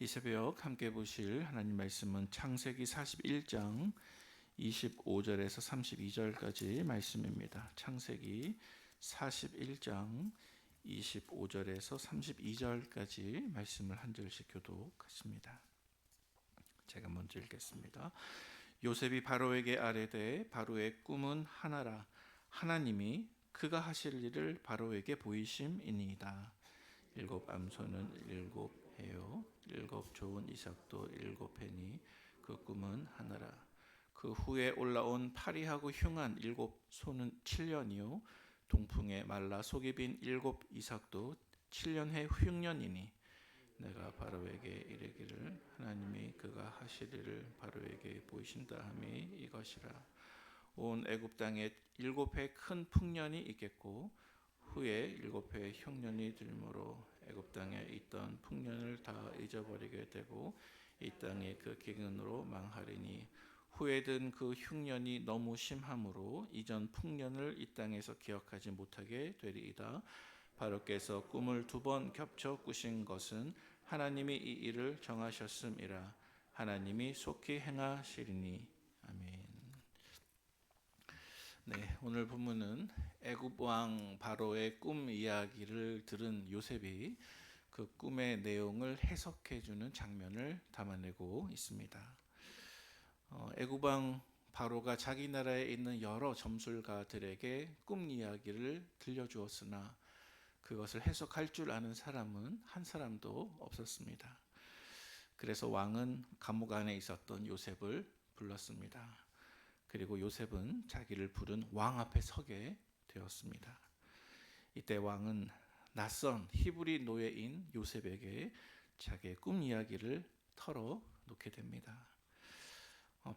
이 새벽 함께 보실 하나님 말씀은 창세기 41장 25절에서 32절까지 말씀입니다. 창세기 41장 25절에서 32절까지 말씀을 한 절씩 교독하십니다. 제가 먼저 읽겠습니다. 요셉이 바로에게 아뢰되 바로의 꿈은 하나라. 하나님이 그가 하실 일을 바로에게 보이심이니이다. 7 암소는 7 해요. 7 좋은 이삭도 7 해니 그 꿈은 하나라. 그 후에 올라온 파리하고 흉한 7 소는 7년이요. 동풍에 말라 속이 빈 7 이삭도 7년의 흉년이니 내가 바로에게 이르기를 하나님이 그가 하실 일을 바로에게 보이신다 함이 이것이라. 온 애굽 땅에 7해 큰 풍년이 있겠고 후에 7해 흉년이 들므로 애굽 땅에 있던 풍년을 다 잊어버리게 되고 이 땅이 그 기근으로 망하리니 후에 든 그 흉년이 너무 심함으로 이전 풍년을 이 땅에서 기억하지 못하게 되리이다. 바로께서 꿈을 2번 겹쳐 꾸신 것은 하나님이 이 일을 정하셨음이라. 하나님이 속히 행하시리니. 아멘. 네, 오늘 본문은 애굽 왕 바로의 꿈 이야기를 들은 요셉이 그 꿈의 내용을 해석해 주는 장면을 담아내고 있습니다. 애굽 왕 바로가 자기 나라에 있는 여러 점술가들에게 꿈 이야기를 들려주었으나 그것을 해석할 줄 아는 사람은 한 사람도 없었습니다. 그래서 왕은 감옥 안에 있었던 요셉을 불렀습니다. 그리고 요셉은 자기를 부른 왕 앞에 서게 되었습니다. 이때 왕은 낯선 히브리 노예인 요셉에게 자기의 꿈 이야기를 털어놓게 됩니다.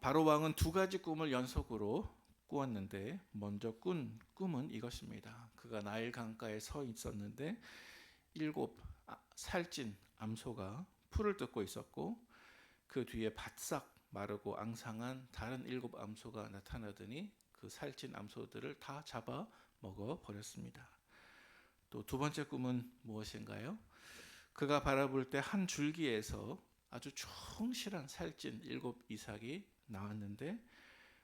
바로 왕은 2가지 꿈을 연속으로 꾸었는데 먼저 꾼 꿈은 이것입니다. 그가 나일 강가에 서 있었는데 7 살찐 암소가 풀을 뜯고 있었고 그 뒤에 바싹 마르고 앙상한 다른 7 암소가 나타나더니 그 살찐 암소들을 다 잡아 먹어 버렸습니다. 또 2번째 꿈은 무엇인가요? 그가 바라볼 때 한 줄기에서 아주 충실한 살찐 7 이삭이 나왔는데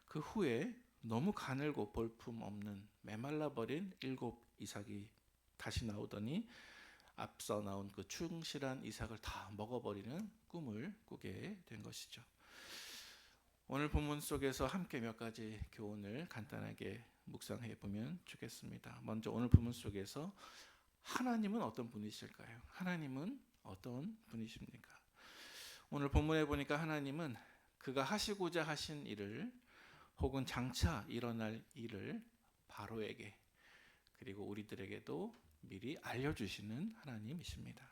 그 후에 너무 가늘고 볼품 없는 메말라 버린 7 이삭이 다시 나오더니 앞서 나온 그 충실한 이삭을 다 먹어버리는 꿈을 꾸게 된 것이죠. 오늘 본문 속에서 함께 몇 가지 교훈을 간단하게 묵상해 보면 좋겠습니다. 먼저 오늘 본문 속에서 하나님은 어떤 분이실까요? 하나님은 어떤 분이십니까? 오늘 본문에 보니까 하나님은 그가 하시고자 하신 일을 혹은 장차 일어날 일을 바로에게 그리고 우리들에게도 미리 알려주시는 하나님이십니다.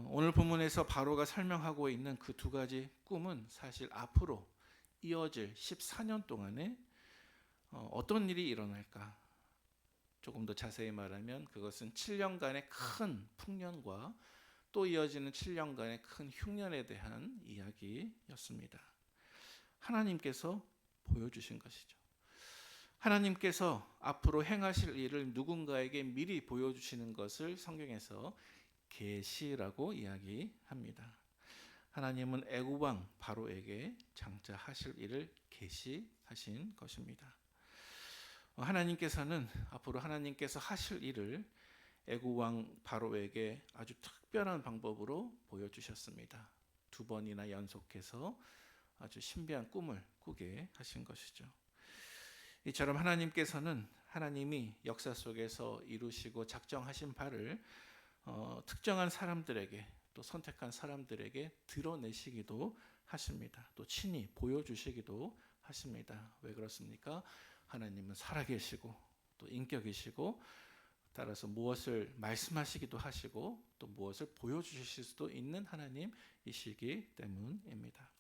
오늘 본문에서 바로가 설명하고 있는 그 2가지 꿈은 사실 앞으로 이어질 14년 동안에 어떤 일이 일어날까? 조금 더 자세히 말하면 그것은 7년간의 큰 풍년과 또 이어지는 7년간의 큰 흉년에 대한 이야기였습니다. 하나님께서 보여주신 것이죠. 하나님께서 앞으로 행하실 일을 누군가에게 미리 보여주시는 것을 성경에서 계시라고 이야기합니다. 하나님은 애굽 왕 바로에게 장차 하실 일을 계시하신 것입니다. 하나님께서는 앞으로 하나님께서 하실 일을 애굽 왕 바로에게 아주 특별한 방법으로 보여주셨습니다. 2번이나 연속해서 아주 신비한 꿈을 꾸게 하신 것이죠. 이처럼 하나님께서는 하나님이 역사 속에서 이루시고 작정하신 바를 특정한 사람들에게 또 선택한 사람들에게 드러내시기도 하십니다. 또 친히 보여주시기도 하십니다. 왜 그렇습니까? 하나님은 살아계시고 또 인격이시고 따라서 무엇을 말씀하시기도 하시고 또 무엇을 보여주실 수도 있는 하나님이시기 때문입니다.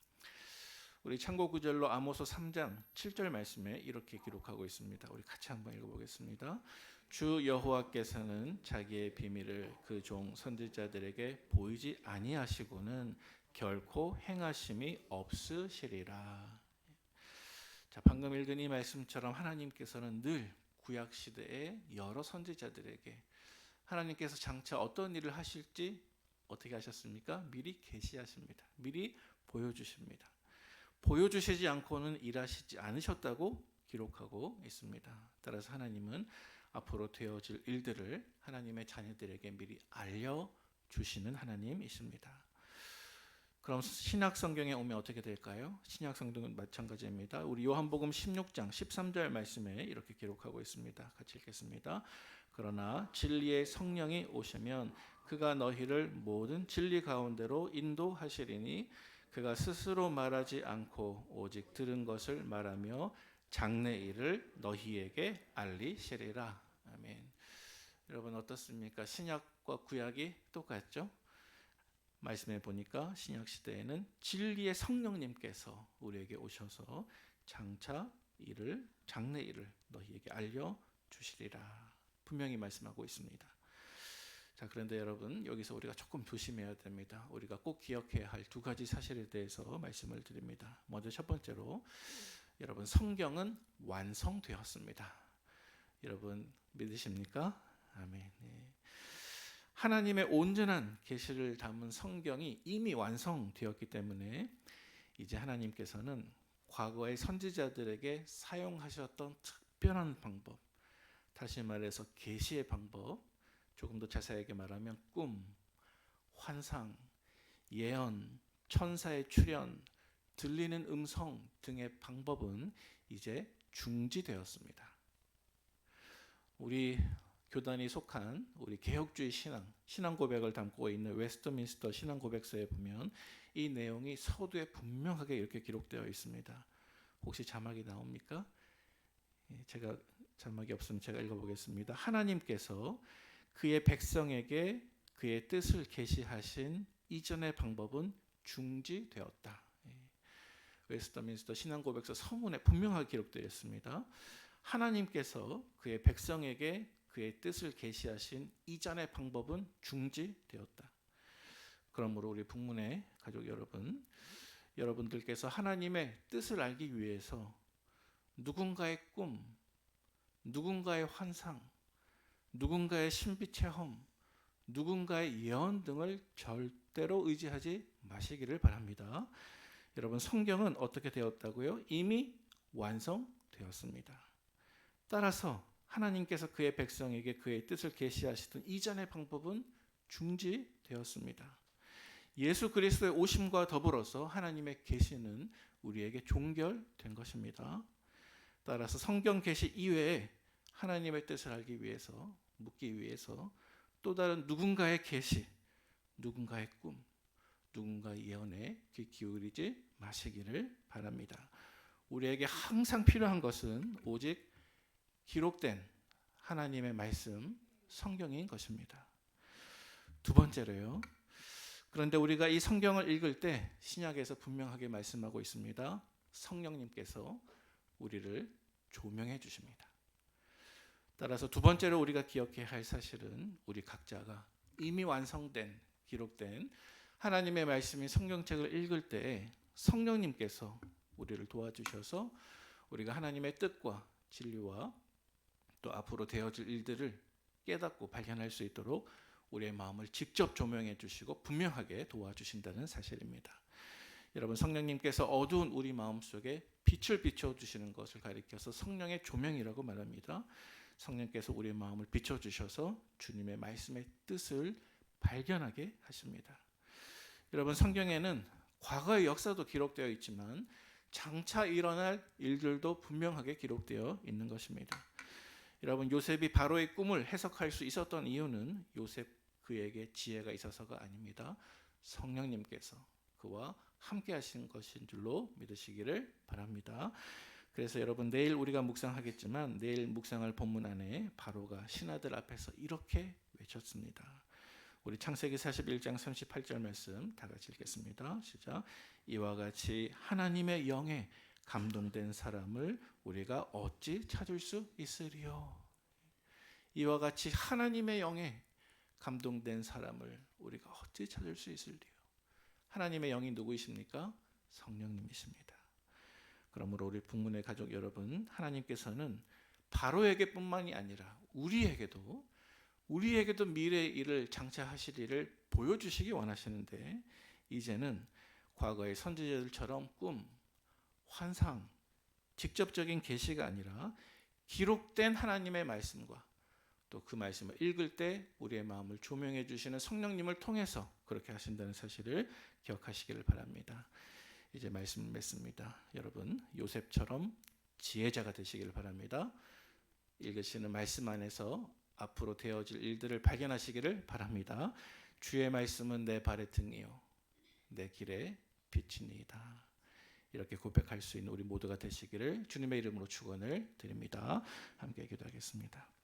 우리 참고 구절로 아모스 3장 7절 말씀에 이렇게 기록하고 있습니다. 우리 같이 한번 읽어보겠습니다. 주 여호와께서는 자기의 비밀을 그 종 선지자들에게 보이지 아니하시고는 결코 행하심이 없으시리라. 자, 방금 읽은 이 말씀처럼 하나님께서는 늘 구약 시대의 여러 선지자들에게 하나님께서 장차 어떤 일을 하실지 어떻게 하셨습니까? 미리 계시하십니다. 미리 보여주십니다. 보여주시지 않고는 일하시지 않으셨다고 기록하고 있습니다. 따라서 하나님은 앞으로 되어질 일들을 하나님의 자녀들에게 미리 알려주시는 하나님이십니다. 그럼 신약 성경에 오면 어떻게 될까요? 신약 성경은 마찬가지입니다. 우리 요한복음 16장 13절 말씀에 이렇게 기록하고 있습니다. 같이 읽겠습니다. 그러나 진리의 성령이 오시면 그가 너희를 모든 진리 가운데로 인도하시리니 그가 스스로 말하지 않고 오직 들은 것을 말하며 장래 일을 너희에게 알리시리라. 아멘. 여러분 어떻습니까? 신약과 구약이 똑같죠? 말씀해 보니까 신약 시대에는 진리의 성령님께서 우리에게 오셔서 장래 일을 너희에게 알려 주시리라. 분명히 말씀하고 있습니다. 자, 그런데 여러분 여기서 우리가 조금 조심해야 됩니다. 우리가 꼭 기억해야 할 두 가지 사실에 대해서 말씀을 드립니다. 먼저 첫 번째로 여러분 성경은 완성되었습니다. 여러분 믿으십니까? 아멘. 네. 하나님의 온전한 계시를 담은 성경이 이미 완성되었기 때문에 이제 하나님께서는 과거의 선지자들에게 사용하셨던 특별한 방법, 다시 말해서 계시의 방법, 조금 더 자세하게 말하면 꿈, 환상, 예언, 천사의 출현, 들리는 음성 등의 방법은 이제 중지되었습니다. 우리 교단이 속한 우리 개혁주의 신앙 고백을 담고 있는 웨스트민스터 신앙 고백서에 보면 이 내용이 서두에 분명하게 이렇게 기록되어 있습니다. 혹시 자막이 나옵니까? 제가 자막이 없으면 제가 읽어보겠습니다. 하나님께서 그의 백성에게 그의 뜻을 계시하신 이전의 방법은 중지되었다. 웨스트민스터 신앙 고백서 서문에 분명하게 기록되어 있습니다. 하나님께서 그의 백성에게 그의 뜻을 계시하신 이전의 방법은 중지되었다. 그러므로 우리 북문의 가족 여러분들께서 하나님의 뜻을 알기 위해서 누군가의 꿈, 누군가의 환상, 누군가의 신비 체험, 누군가의 예언 등을 절대로 의지하지 마시기를 바랍니다. 여러분 성경은 어떻게 되었다고요? 이미 완성되었습니다. 따라서 하나님께서 그의 백성에게 그의 뜻을 계시하시던 이전의 방법은 중지되었습니다. 예수 그리스도의 오심과 더불어서 하나님의 계시는 우리에게 종결된 것입니다. 따라서 성경 계시 이외에 하나님의 뜻을 알기 위해서, 묻기 위해서 또 다른 누군가의 계시, 누군가의 꿈, 누군가의 예언에 귀 기울이지 마시기를 바랍니다. 우리에게 항상 필요한 것은 오직 기록된 하나님의 말씀, 성경인 것입니다. 두 번째로요. 그런데 우리가 이 성경을 읽을 때 신약에서 분명하게 말씀하고 있습니다. 성령님께서 우리를 조명해 주십니다. 따라서 두 번째로 우리가 기억해야 할 사실은 우리 각자가 이미 완성된, 기록된 하나님의 말씀인 성경책을 읽을 때 성령님께서 우리를 도와주셔서 우리가 하나님의 뜻과 진리와 또 앞으로 되어질 일들을 깨닫고 발견할 수 있도록 우리의 마음을 직접 조명해 주시고 분명하게 도와주신다는 사실입니다. 여러분 성령님께서 어두운 우리 마음속에 빛을 비춰주시는 것을 가리켜서 성령의 조명이라고 말합니다. 성령께서 우리의 마음을 비춰주셔서 주님의 말씀의 뜻을 발견하게 하십니다. 여러분 성경에는 과거의 역사도 기록되어 있지만 장차 일어날 일들도 분명하게 기록되어 있는 것입니다. 여러분 요셉이 바로의 꿈을 해석할 수 있었던 이유는 요셉 그에게 지혜가 있어서가 아닙니다. 성령님께서 그와 함께 하신 것인 줄로 믿으시기를 바랍니다. 그래서 여러분 내일 우리가 묵상하겠지만 내일 묵상할 본문 안에 바로가 신하들 앞에서 이렇게 외쳤습니다. 우리 창세기 41장 38절 말씀 다 같이 읽겠습니다. 시작. 이와 같이 하나님의 영에 감동된 사람을 우리가 어찌 찾을 수 있으리요. 이와 같이 하나님의 영에 감동된 사람을 우리가 어찌 찾을 수 있으리요. 하나님의 영이 누구이십니까? 성령님이십니다. 그러므로 우리 북문의 가족 여러분, 하나님께서는 바로에게뿐만이 아니라 우리에게도 우리에게도 미래의 일을 장차하실 일을 보여주시기 원하시는데 이제는 과거의 선지자들처럼 꿈, 환상, 직접적인 계시가 아니라 기록된 하나님의 말씀과 또 그 말씀을 읽을 때 우리의 마음을 조명해 주시는 성령님을 통해서 그렇게 하신다는 사실을 기억하시기를 바랍니다. 이제 말씀을 맺습니다. 여러분 요셉처럼 지혜자가 되시기를 바랍니다. 읽으시는 말씀 안에서 앞으로 되어질 일들을 발견하시기를 바랍니다. 주의 말씀은 내 발의 등이요 내 길의 빛이니이다. 이렇게 고백할 수 있는 우리 모두가 되시기를 주님의 이름으로 축원을 드립니다. 함께 기도하겠습니다.